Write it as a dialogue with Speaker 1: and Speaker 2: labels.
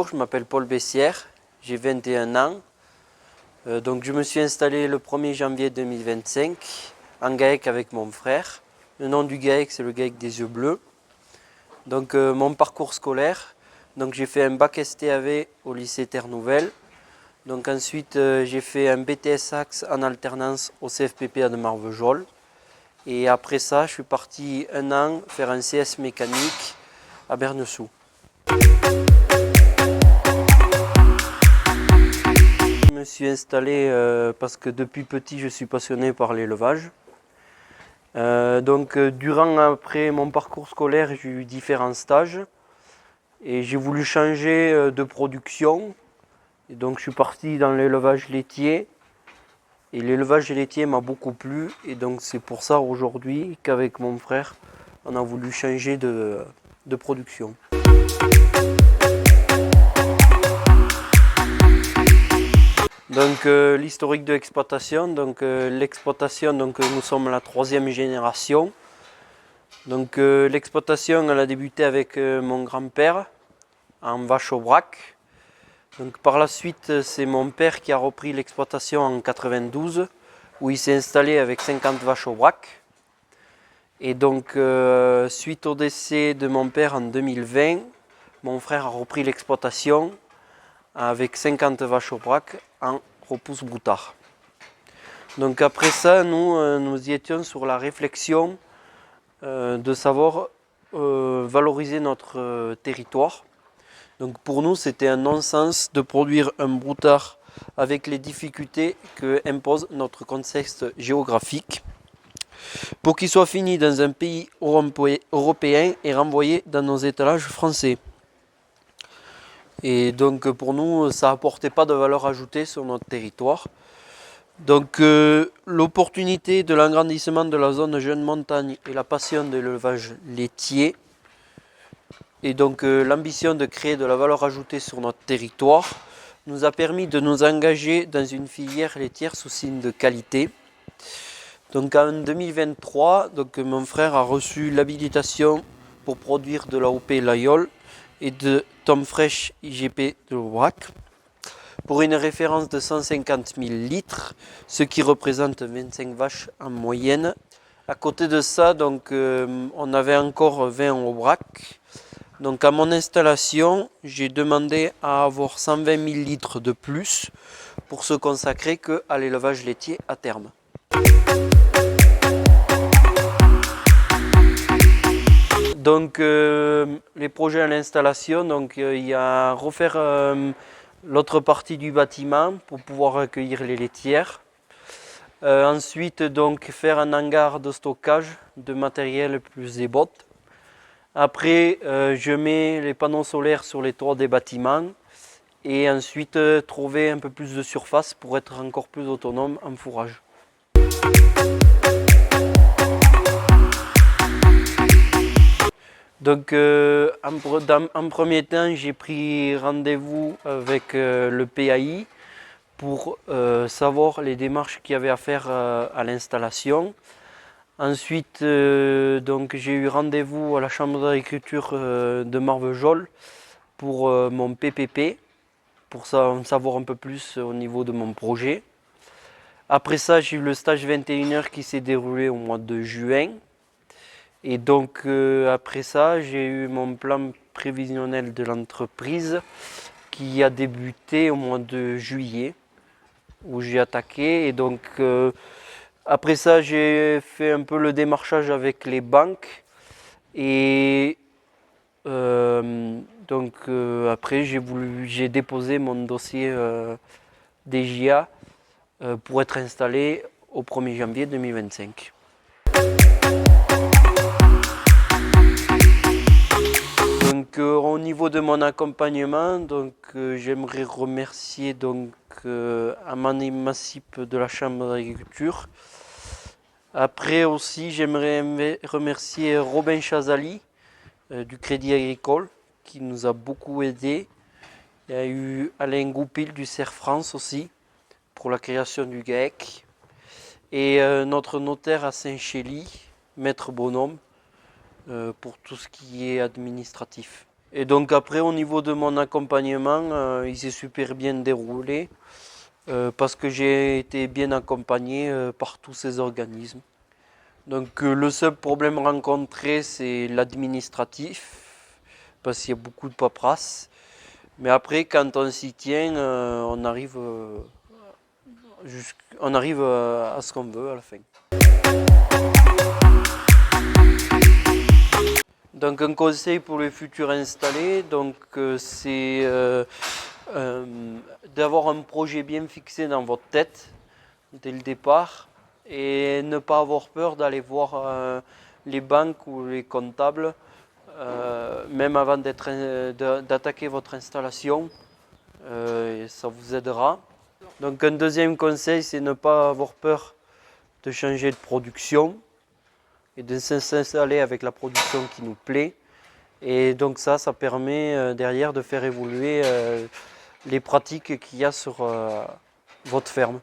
Speaker 1: Bonjour, je m'appelle Paul Bessière, j'ai 21 ans. Donc je me suis installé le 1er janvier 2025 en GAEC avec mon frère. Le nom du GAEC, c'est le GAEC des yeux bleus. Donc mon parcours scolaire, donc j'ai fait un bac STAV au lycée Terre Nouvelle. Donc ensuite j'ai fait un BTS Axe en alternance au CFPPA de Marvejols. Et après ça, je suis parti un an faire un CS mécanique à Bernessou. Je me suis installé parce que depuis petit je suis passionné par l'élevage. Après mon parcours scolaire, j'ai eu différents stages et j'ai voulu changer de production. Et donc je suis parti dans l'élevage laitier et l'élevage laitier m'a beaucoup plu et donc c'est pour ça aujourd'hui qu'avec mon frère on a voulu changer de production. Donc l'historique de l'exploitation, l'exploitation, nous sommes la 3e génération. Donc l'exploitation elle a débuté avec mon grand-père en vache au braque. Donc par la suite c'est mon père qui a repris l'exploitation en 92 où il s'est installé avec 50 vaches au braque. Et donc suite au décès de mon père en 2020, mon frère a repris l'exploitation avec 50 vaches au braque en repousse broutard. Donc après ça, nous y étions sur la réflexion de savoir valoriser notre territoire. Donc pour nous, c'était un non-sens de produire un broutard avec les difficultés que impose notre contexte géographique pour qu'il soit fini dans un pays européen et renvoyé dans nos étalages français. Et donc pour nous, ça n'apportait pas de valeur ajoutée sur notre territoire. Donc l'opportunité de l'agrandissement de la zone jeune montagne et la passion de l'élevage laitier et donc l'ambition de créer de la valeur ajoutée sur notre territoire nous a permis de nous engager dans une filière laitière sous signe de qualité. Donc en 2023, mon frère a reçu l'habilitation pour produire de l'AOP Layol et de Tom Fresh IGP de l'Aubrac pour une référence de 150 000 litres, ce qui représente 25 vaches en moyenne. À côté de ça, on avait encore 20 au braque. Donc à mon installation, j'ai demandé à avoir 120 000 litres de plus pour se consacrer qu'à l'élevage laitier à terme. Donc les projets à l'installation, il y a refaire l'autre partie du bâtiment pour pouvoir accueillir les laitières. Ensuite faire un hangar de stockage de matériel plus des bottes. Après je mets les panneaux solaires sur les toits des bâtiments et ensuite trouver un peu plus de surface pour être encore plus autonome en fourrage. Donc en premier temps, j'ai pris rendez-vous avec le PAI pour savoir les démarches qu'il y avait à faire à l'installation. Ensuite, j'ai eu rendez-vous à la Chambre d'agriculture de Marvejols pour mon PPP, pour en savoir un peu plus au niveau de mon projet. Après ça, j'ai eu le stage 21 heures qui s'est déroulé au mois de juin. Et donc après ça, j'ai eu mon plan prévisionnel de l'entreprise qui a débuté au mois de juillet où j'ai attaqué. Et donc après ça, j'ai fait un peu le démarchage avec les banques. Et après, j'ai déposé mon dossier DJA pour être installé au 1er janvier 2025. Au niveau de mon accompagnement, j'aimerais remercier Amandine Massip de la Chambre d'agriculture. Après aussi, j'aimerais remercier Robin Chazali du Crédit Agricole qui nous a beaucoup aidés. Il y a eu Alain Goupil du CER France aussi pour la création du GAEC. Et notre notaire à Saint-Chély, Maître Bonhomme, pour tout ce qui est administratif. Et donc après, au niveau de mon accompagnement, il s'est super bien déroulé parce que j'ai été bien accompagné par tous ces organismes. Donc le seul problème rencontré, c'est l'administratif, parce qu'il y a beaucoup de paperasse. Mais après, quand on s'y tient, on arrive, à ce qu'on veut à la fin. Donc un conseil pour les futurs installés, c'est d'avoir un projet bien fixé dans votre tête dès le départ et ne pas avoir peur d'aller voir les banques ou les comptables même avant d'attaquer votre installation. Ça vous aidera. Donc un deuxième conseil, c'est ne pas avoir peur de changer de production et de s'installer avec la production qui nous plaît. Et donc ça permet derrière de faire évoluer les pratiques qu'il y a sur votre ferme.